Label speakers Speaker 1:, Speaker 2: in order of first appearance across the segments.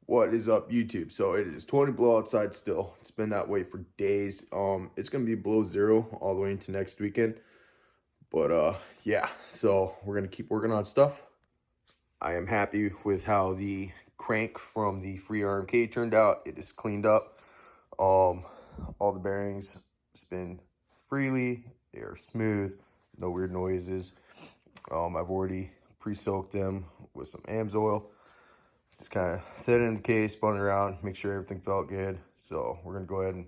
Speaker 1: What is up, YouTube? So it is 20 below outside still. It's been that way for days. It's gonna be below zero all the way into next weekend. But yeah, so we're gonna keep working on stuff. I am happy with how the crank from the free RMK turned out. It is cleaned up. All the bearings spin freely. They are smooth, no weird noises. I've already pre-soaked them with some AMS oil. Just kind of set it in the case, spun it around, make sure everything felt good. So we're gonna go ahead and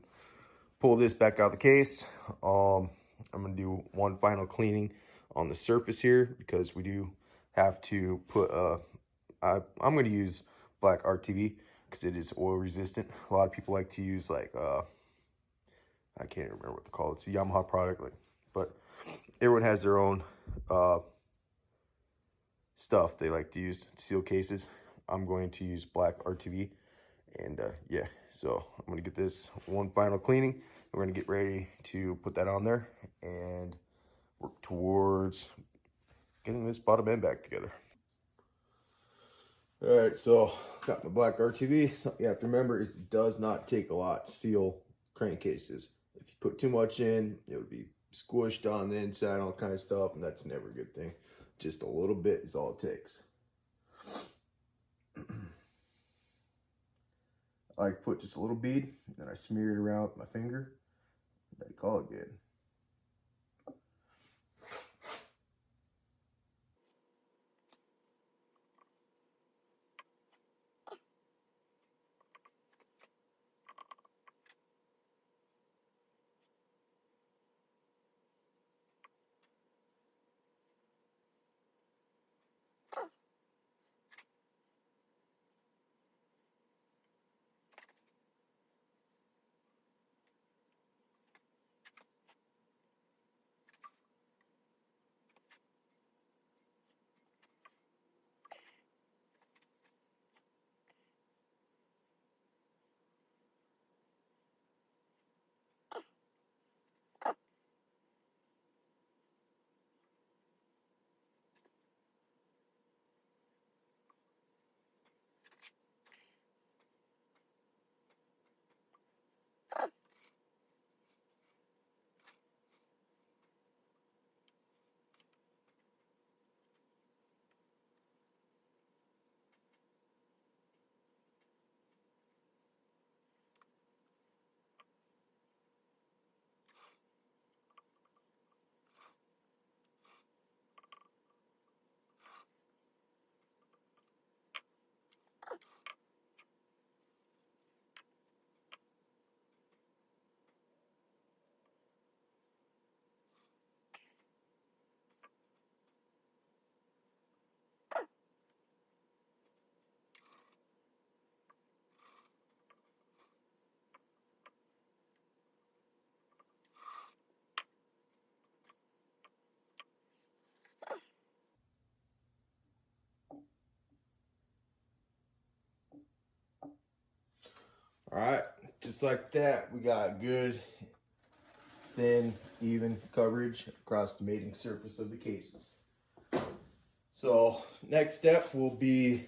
Speaker 1: pull this back out of the case. I'm gonna do one final cleaning on the surface here because we do have to put I'm gonna use black RTV because it is oil resistant. A lot of people like to use like I can't remember what to call it. It's a Yamaha product, but everyone has their own stuff they like to use to seal cases. I'm going to use black RTV, and yeah, so I'm gonna get this one final cleaning. We're gonna get ready to put that on there and work towards getting this bottom end back together. All right, so got my black RTV. Something you have to remember is it does not take a lot to seal crankcases. If you put too much in, it would be squished on the inside, all kind of stuff, and that's never a good thing. Just a little bit is all it takes. I like to put just a little bead, then I smear it around with my finger, and I call it good. All right, just like that, we got good, thin, even coverage across the mating surface of the cases. So next step will be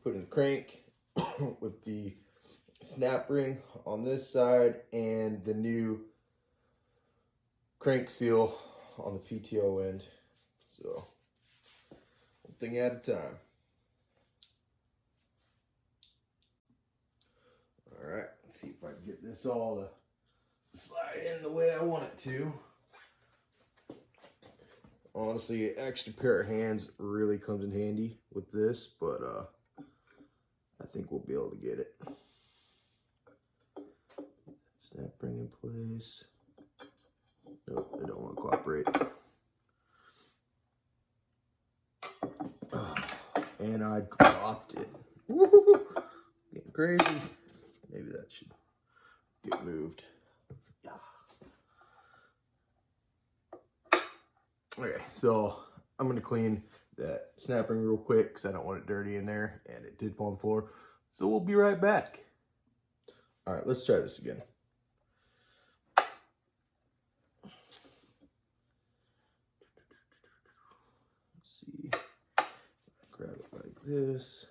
Speaker 1: putting the crank with the snap ring on this side and the new crank seal on the PTO end. So one thing at a time. All right, let's see if I can get this all to slide in the way I want it to. Honestly, an extra pair of hands really comes in handy with this, but I think we'll be able to get it. Snap ring in place. Nope, I don't want to cooperate. And I dropped it. Woo-hoo-hoo. Getting crazy. Maybe that should get moved. Yeah. Okay, so I'm going to clean that snap ring real quick because I don't want it dirty in there, and it did fall on the floor. So we'll be right back. All right, let's try this again. Let's see. Grab it like this.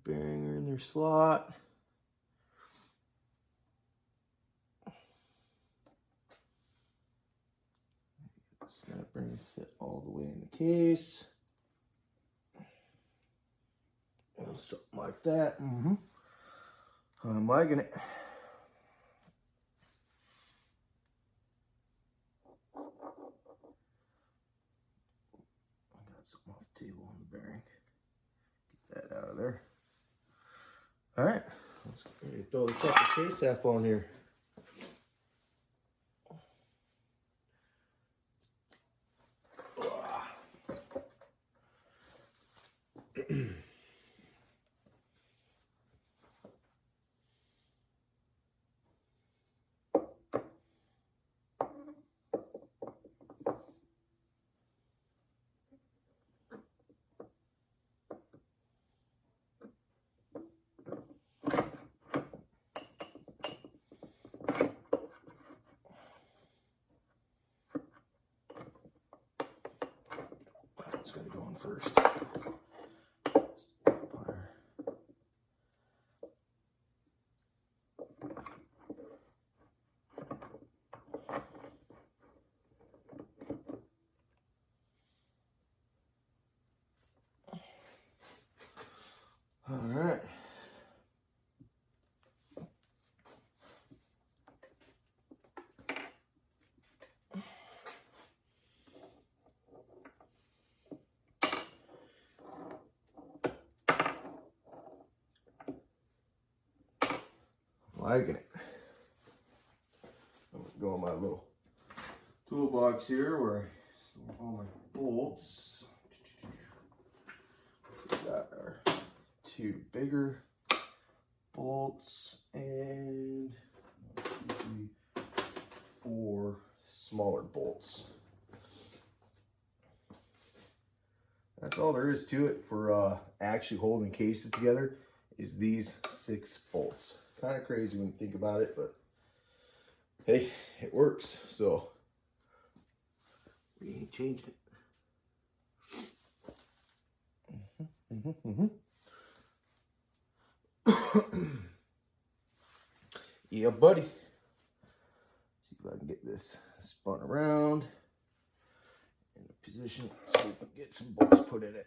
Speaker 1: bearing are in their slot. Snap bearings sit all the way in the case. Something like that. I'm liking it. I got something off the table on the bearing. Get that out of there. All right, let's throw this up the case half on here. It's got to go in first. All right. Liking it. I'm gonna go in my little toolbox here where I store all my bolts. We got our 2 bigger bolts and 1, 2, 3, 4 smaller bolts. That's all there is to it for actually holding cases together, is these 6 bolts. Kind of crazy when you think about it, but hey, it works, so we ain't changing it. Yeah, buddy. Let's see if I can get this spun around in a position so we can get some bolts put in it.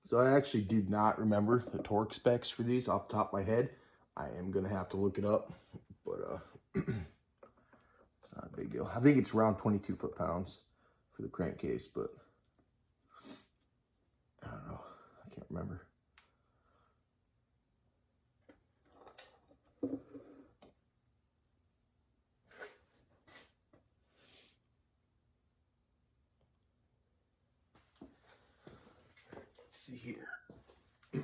Speaker 1: So I actually do not remember the torque specs for these off the top of my head. I am going to have to look it up, but it's not a big deal. I think it's around 22 foot-pounds for the crankcase, but I don't know. I can't remember. Let's see here. As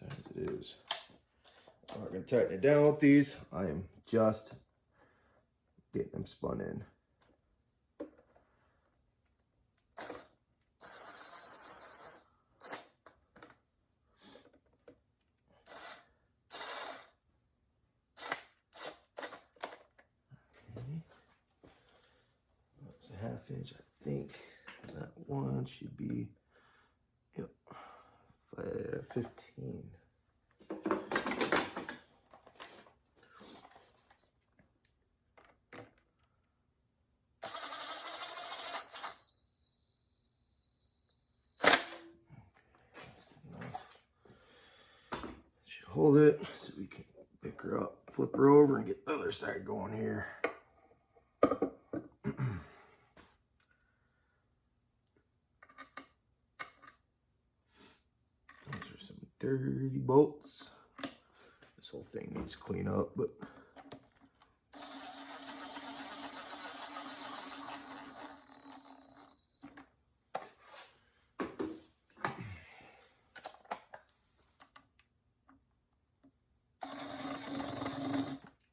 Speaker 1: it is. I'm not going to tighten it down with these. I am just getting them spun in. Okay. That's a 1/2 inch, I think. That one should be, yep, 15. Should hold it so we can pick her up, flip her over, and get the other side going here. Dirty bolts. This whole thing needs clean up, but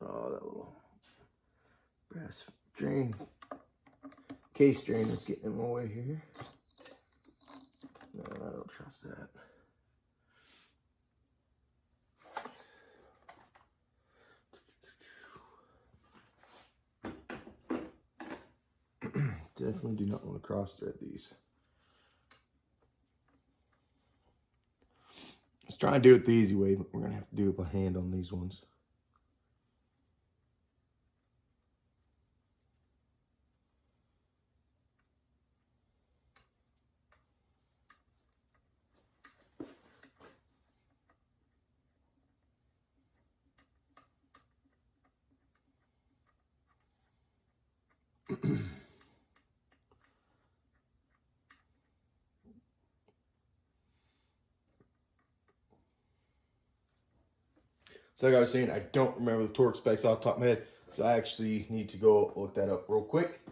Speaker 1: oh, that little brass case drain is getting in my way here. No, I don't trust that. Definitely do not want to cross thread these. Let's try and do it the easy way, but we're gonna have to do it by hand on these ones. So like I was saying, I don't remember the torque specs off the top of my head, so I actually need to go look that up real quick.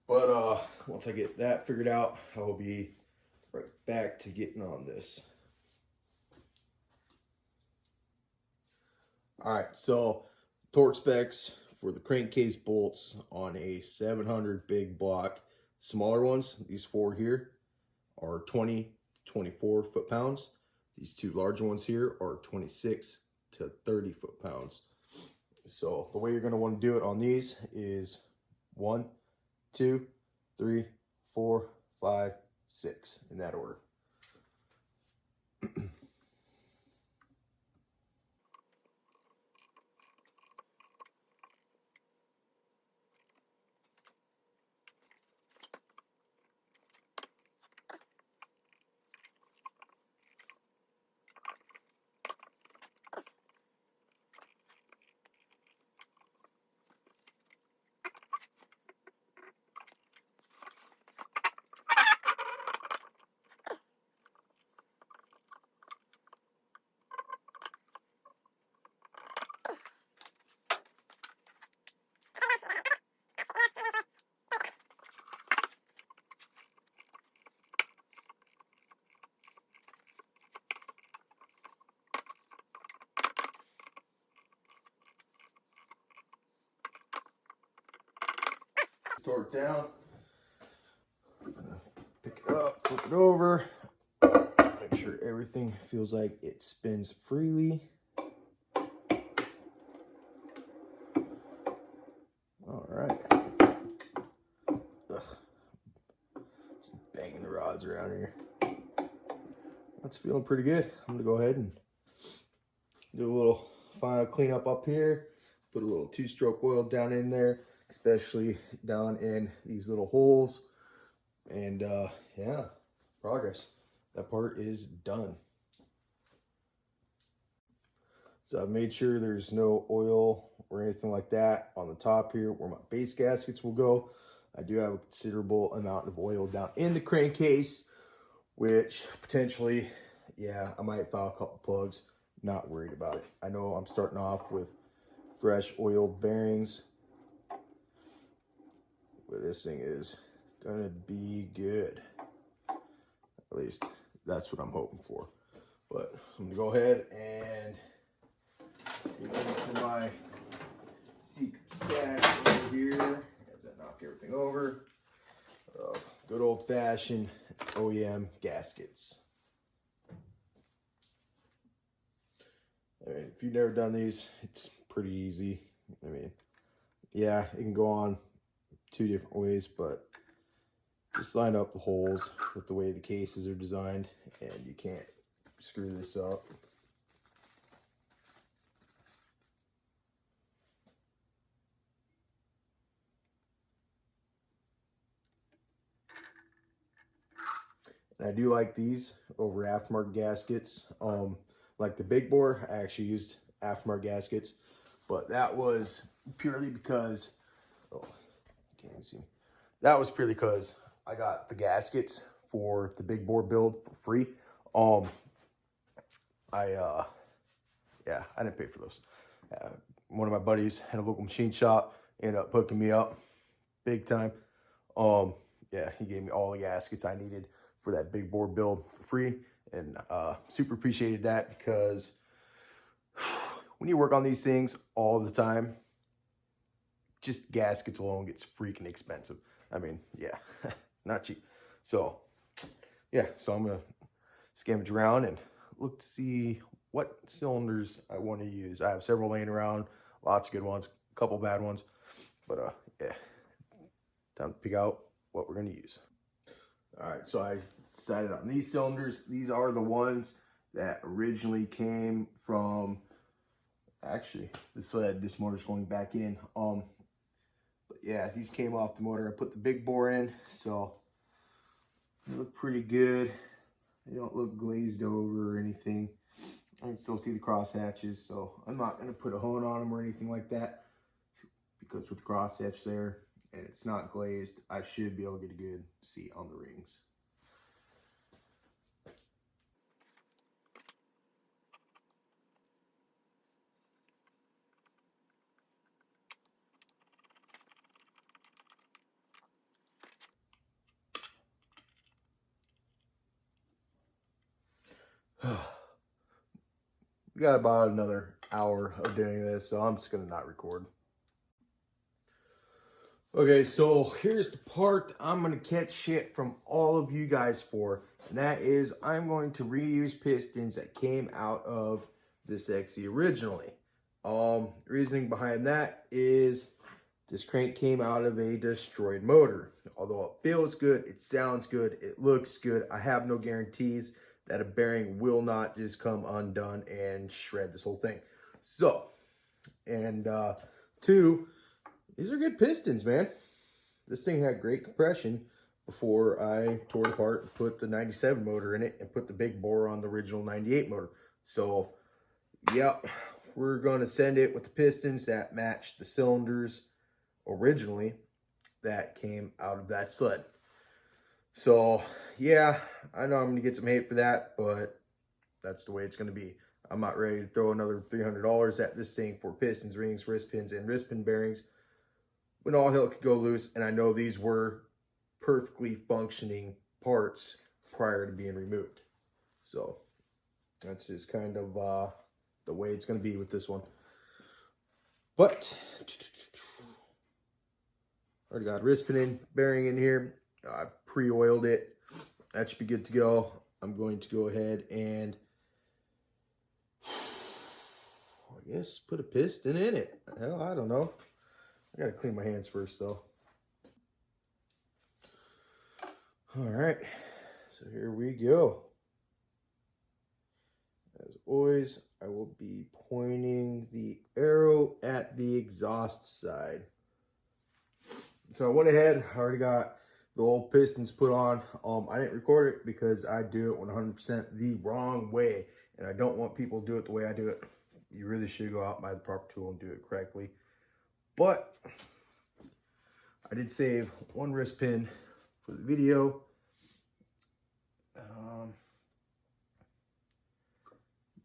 Speaker 1: But once I get that figured out, I will be right back to getting on this. All right, so torque specs for the crankcase bolts on a 700 big block. Smaller ones, these four here, are 20, 24 foot-pounds. These two large ones here are 26 to 30 foot-pounds. So the way you're going to want to do it on these is 1, 2, 3, 4, 5, 6 in that order. Torque down, pick it up, flip it over, make sure everything feels like it spins freely. All right. Ugh. Just banging the rods around here. That's feeling pretty good. I'm gonna go ahead and do a little final cleanup up here, put a little 2-stroke oil down in there, especially down in these little holes. And yeah, progress. That part is done. So I've made sure there's no oil or anything like that on the top here where my base gaskets will go. I do have a considerable amount of oil down in the crankcase, which potentially, yeah, I might foul a couple plugs. Not worried about it. I know I'm starting off with fresh oiled bearings, but this thing is gonna be good. At least that's what I'm hoping for. But I'm gonna go ahead and get into my secret stash over here as I knock everything over. Good old-fashioned OEM gaskets. I mean, if you've never done these, it's pretty easy. I mean, yeah, it can go on 2 different ways, but just line up the holes with the way the cases are designed, and you can't screw this up. And I do like these over aftermarket gaskets. Like the big bore, I actually used aftermarket gaskets, but that was purely because, oh, can't even see. That was purely because I got the gaskets for the big bore build for free. Yeah, I didn't pay for those. One of my buddies had a local machine shop, ended up hooking me up big time. Yeah, he gave me all the gaskets I needed for that big bore build for free, and super appreciated that, because when you work on these things all the time, just gaskets alone gets freaking expensive. I mean, yeah, not cheap. So, yeah, so I'm going to scavenge around and look to see what cylinders I want to use. I have several laying around, lots of good ones, a couple bad ones, but yeah, time to pick out what we're going to use. All right, so I decided on these cylinders. These are the ones that originally came from, actually, this motor's going back in. But yeah, these came off the motor. I put the big bore in, so they look pretty good. They don't look glazed over or anything. I can still see the cross hatches, so I'm not going to put a hone on them or anything like that, because with the cross hatch there and it's not glazed, I should be able to get a good seat on the rings. We got about another hour of doing this, so I'm just going to not record. Okay, so here's the part I'm going to catch shit from all of you guys for. And that is, I'm going to reuse pistons that came out of this XE originally. Reasoning behind that is this crank came out of a destroyed motor. Although it feels good, it sounds good, it looks good, I have no guarantees that a bearing will not just come undone and shred this whole thing. So, and two, these are good pistons, man. This thing had great compression before I tore it apart and put the 97 motor in it and put the big bore on the original 98 motor. So, yep, we're going to send it with the pistons that match the cylinders originally that came out of that sled. So, yeah, I know I'm going to get some hate for that, but that's the way it's going to be. I'm not ready to throw another $300 at this thing for pistons, rings, wrist pins, and wrist pin bearings when all hell could go loose, and I know these were perfectly functioning parts prior to being removed. So, that's just kind of the way it's going to be with this one. But, already got a wrist pin bearing in here. I pre-oiled it. That should be good to go. I'm going to go ahead and, I guess, put a piston in it. Hell, I don't know. I gotta clean my hands first, though. All right, so here we go. As always, I will be pointing the arrow at the exhaust side. So I went ahead, I already got the old pistons put on. I didn't record it because I do it 100% the wrong way, and I don't want people to do it the way I do it. You really should go out and buy the proper tool and do it correctly. But I did save one wrist pin for the video.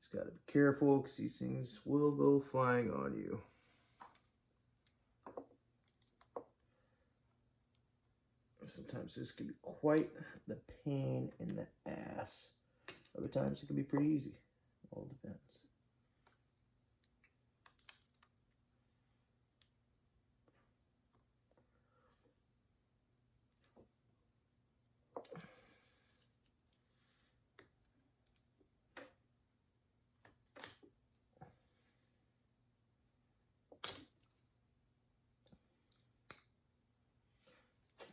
Speaker 1: Just gotta be careful because these things will go flying on you. Sometimes this can be quite the pain in the ass. Other times it can be pretty easy. All depends.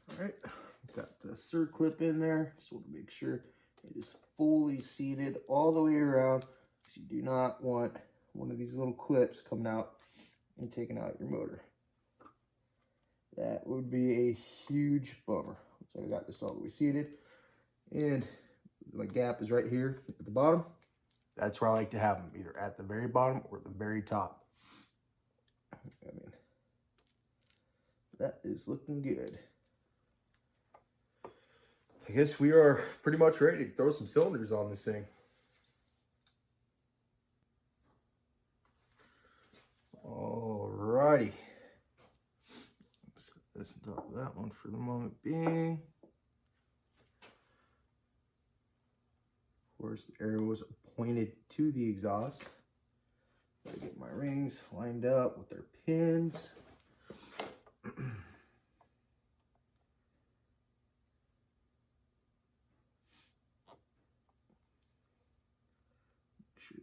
Speaker 1: All right, got the circlip in there, so to make sure it is fully seated all the way around. So you do not want one of these little clips coming out and taking out your motor. That would be a huge bummer. So I got this all the way seated, and my gap is right here at the bottom. That's where I like to have them, either at the very bottom or the very top. I mean, that is looking good. I guess we are pretty much ready to throw some cylinders on this thing. Alrighty. Let's set this on top of that one for the moment being. Of course, the arrow is pointed to the exhaust. Gotta get my rings lined up with their pins. sure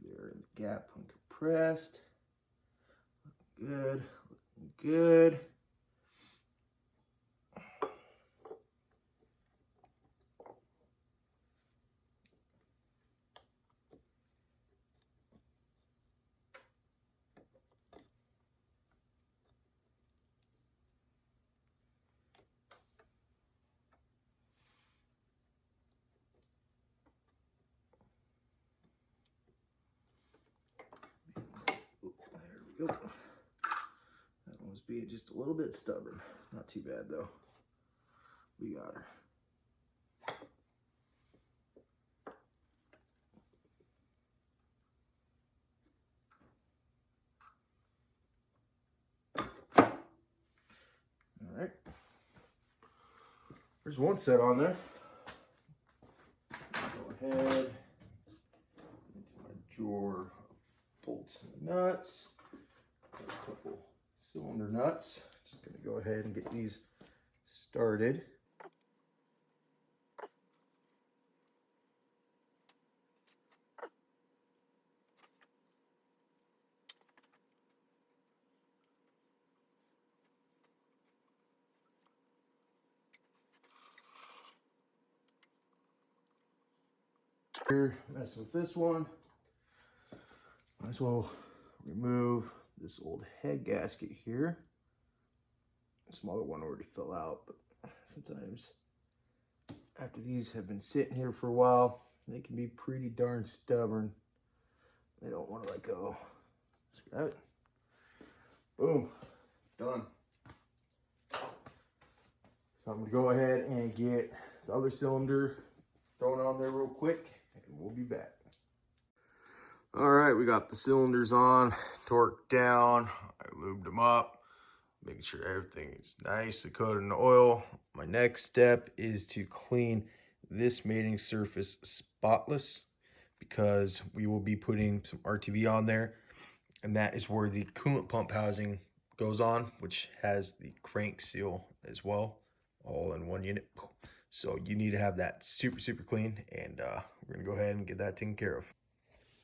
Speaker 1: they're in the gap uncompressed. Good, looking good. There we go. That one was being just a little bit stubborn. Not too bad though. We got her. All right. There's one set on there. Go ahead into my drawer of bolts and nuts. Got a couple cylinder nuts. Just gonna go ahead and get these started. Here, messing with this one. Might as well remove this old head gasket here. Some other one already fell out, but sometimes after these have been sitting here for a while, they can be pretty darn stubborn. They don't want to let go. Just grab it. Boom. Done. So I'm going to go ahead and get the other cylinder thrown on there real quick, and we'll be back. All right, we got the cylinders on, torqued down. I lubed them up, making sure everything is nicely coated in oil. My next step is to clean this mating surface spotless, because we will be putting some RTV on there, and that is where the coolant pump housing goes on, which has the crank seal as well, all in one unit. So you need to have that super, super clean, and we're gonna go ahead and get that taken care of.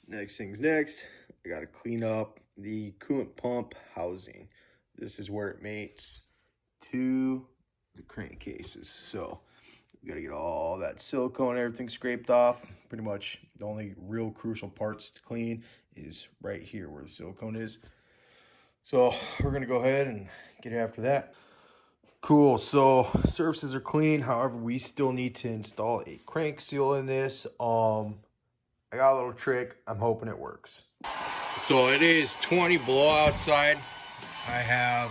Speaker 1: Next thing's next, I gotta clean up the coolant pump housing. This is where it mates to the crankcases. So you gotta get all that silicone, everything scraped off. Pretty much the only real crucial parts to clean is right here where the silicone is. So we're gonna go ahead and get after that. Cool, so surfaces are clean. However, we still need to install a crank seal in this. I got a little trick. I'm hoping it works. So it is 20 below outside. I have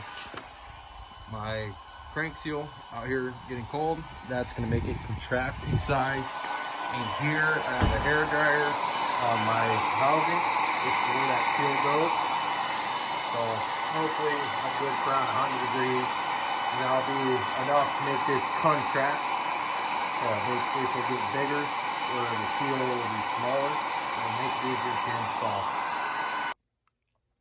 Speaker 1: my crank seal out here getting cold. That's gonna make it contract in size. And here I have a hair dryer on my housing. This is where that seal goes. So hopefully I'll do it for around 100 degrees. And that'll be enough to make this contract. So basically this will get bigger, where the seal will be smaller, and make it easier to install.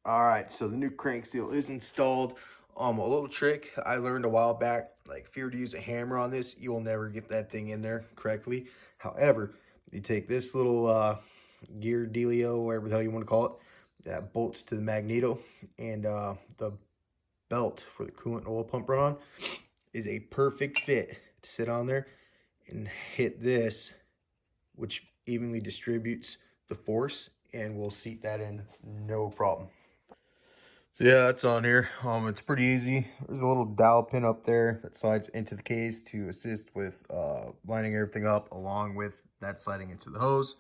Speaker 1: All right, so the new crank seal is installed. A little trick I learned a while back, like if you were to use a hammer on this, you will never get that thing in there correctly. However, you take this little gear dealio, whatever the hell you want to call it, that bolts to the magneto, and the belt for the coolant oil pump run-on is a perfect fit to sit on there and hit this, which evenly distributes the force, and we'll seat that in no problem. So yeah, that's on here. It's pretty easy. There's a little dowel pin up there that slides into the case to assist with lining everything up, along with that sliding into the hose.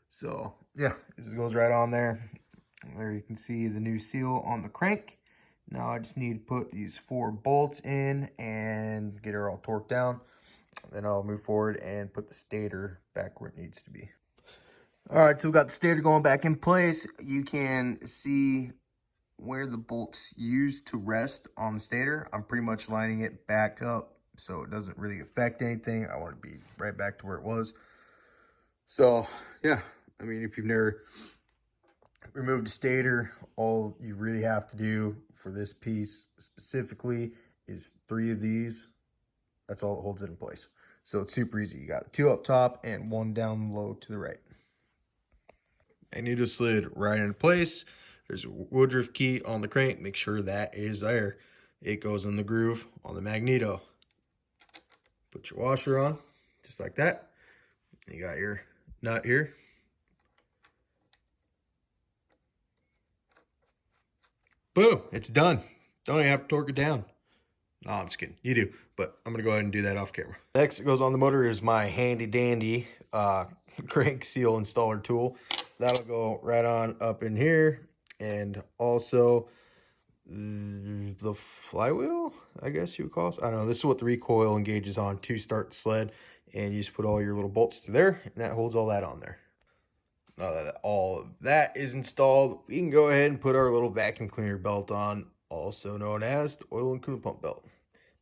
Speaker 1: So yeah, it just goes right on there. There you can see the new seal on the crank. Now I just need to put these 4 bolts in and get her all torqued down. Then I'll move forward and put the stator back where it needs to be. All right, so we got the stator going back in place. You can see where the bolts used to rest on the stator. I'm pretty much lining it back up so it doesn't really affect anything. I want it to be right back to where it was. So yeah, I mean, if you've never removed a stator, all you really have to do for this piece specifically is 3 of these. That's all it holds it in place. So it's super easy. You got 2 up top and 1 down low to the right. And you just slid right into place. There's a woodruff key on the crank. Make sure that is there. It goes in the groove on the magneto. Put your washer on, just like that. You got your nut here. Boom, it's done. Don't even have to torque it down. No, I'm just kidding. You do, but I'm going to go ahead and do that off camera. Next, it goes on the motor is my handy dandy crank seal installer tool. That'll go right on up in here. And also the flywheel, I guess you would call it. I don't know. This is what the recoil engages on to start the sled. And you just put all your little bolts through there, and that holds all that on there. Now that all of that is installed, we can go ahead and put our little vacuum cleaner belt on, also known as the oil and coolant pump belt.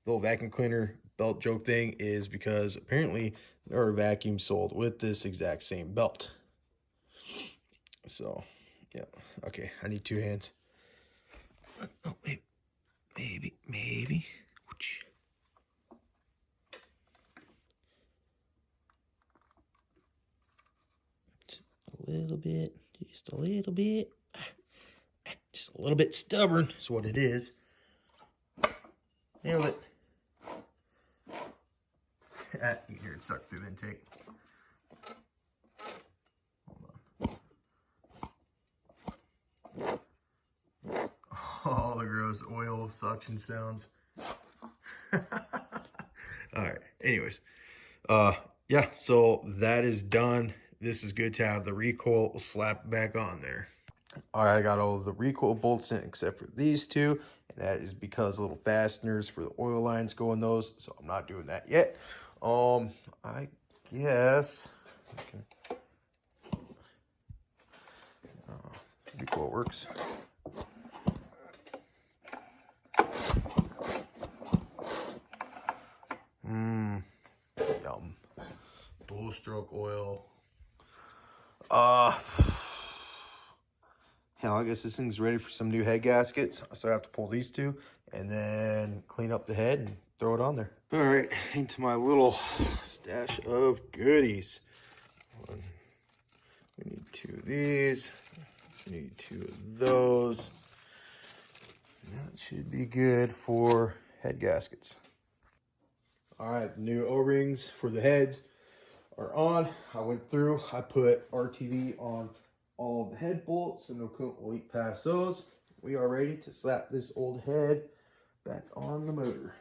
Speaker 1: The little vacuum cleaner belt joke thing is because apparently there are vacuums sold with this exact same belt. So, yeah. Okay, I need 2 hands. Oh, wait. Maybe. A little bit, just a little bit, just a little bit stubborn is what it is. Nailed it. You can hear it suck through the intake. Hold on. All the gross oil suction sounds. All right. Anyways, yeah. So that is done. This is good to have the recoil slapped back on there. All right, I got all of the recoil bolts in except for these 2, and that is because little fasteners for the oil lines go in those, so I'm not doing that yet. I guess okay. Recoil works. Yum. Dual stroke oil. Hell, I guess this thing's ready for some new head gaskets. So I have to pull these 2 and then clean up the head and throw it on there. All right, into my little stash of goodies. We need 2 of these. We need 2 of those. That should be good for head gaskets. All right, the new O-rings for the heads are on. I went through, I put RTV on all of the head bolts, and no coolant will leak past those. We are ready to slap this old head back on the motor.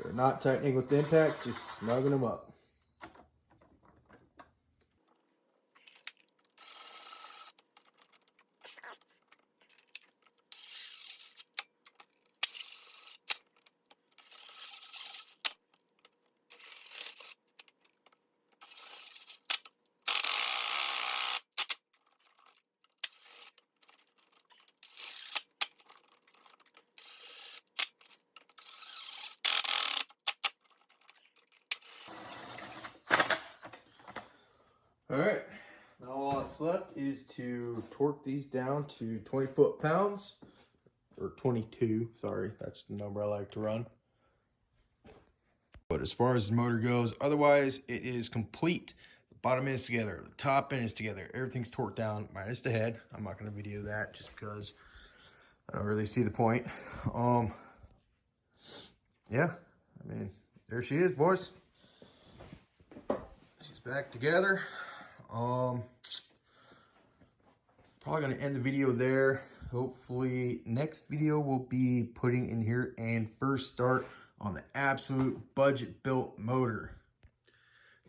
Speaker 1: They're not tightening with the impact, just snugging them up. All right, now all that's left is to torque these down to 20 foot-pounds, or 22, sorry, that's the number I like to run. But as far as the motor goes, otherwise it is complete. The bottom end is together, the top end is together, everything's torqued down, minus the head. I'm not gonna video that just because I don't really see the point. Yeah, I mean, there she is, boys. She's back together. Probably gonna end the video there. Hopefully next video we'll be putting in here and first start on the absolute budget built motor.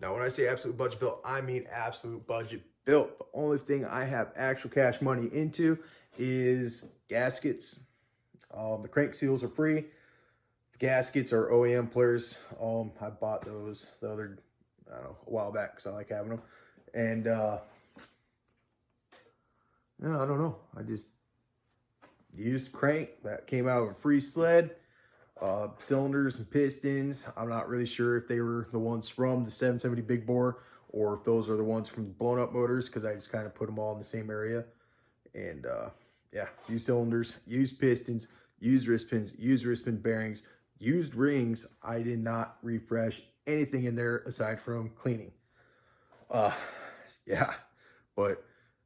Speaker 1: Now when I say absolute budget built, I mean absolute budget built. The only thing I have actual cash money into is gaskets. The crank seals are free. The gaskets are OEM Polaris. I bought those the other, I don't know, a while back because I like having them. And yeah, I don't know. I just used crank that came out of a free sled. Cylinders and pistons. I'm not really sure if they were the ones from the 770 big bore or if those are the ones from the blown up motors, because I just kind of put them all in the same area. And yeah, used cylinders, used pistons, used wrist pins, used wrist pin bearings, used rings. I did not refresh anything in there aside from cleaning. Yeah, but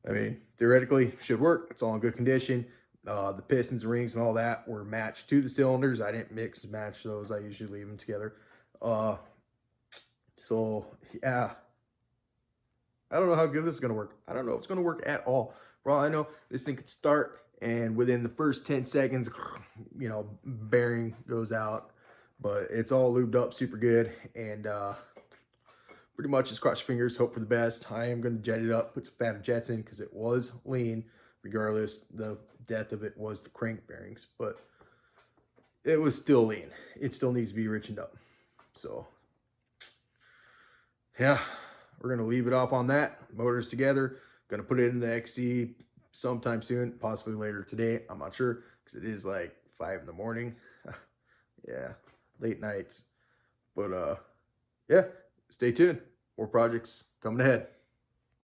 Speaker 1: I mean, theoretically should work. It's all in good condition. The pistons, rings, and all that were matched to the cylinders. I didn't mix and match those. I usually leave them together. So yeah, I don't know how good this is gonna work. I don't know if it's gonna work at all. For all I know, this thing could start and within the first 10 seconds, you know, bearing goes out. But it's all lubed up super good, and pretty much just cross your fingers, hope for the best. I am gonna jet it up, put some phantom jets in because it was lean. Regardless, the death of it was the crank bearings, but it was still lean. It still needs to be richened up. So yeah, we're gonna leave it off on that. Motors together. Gonna put it in the XC sometime soon, possibly later today. I'm not sure because it is like 5 in the morning. Yeah, late nights. But yeah, stay tuned. More projects coming ahead.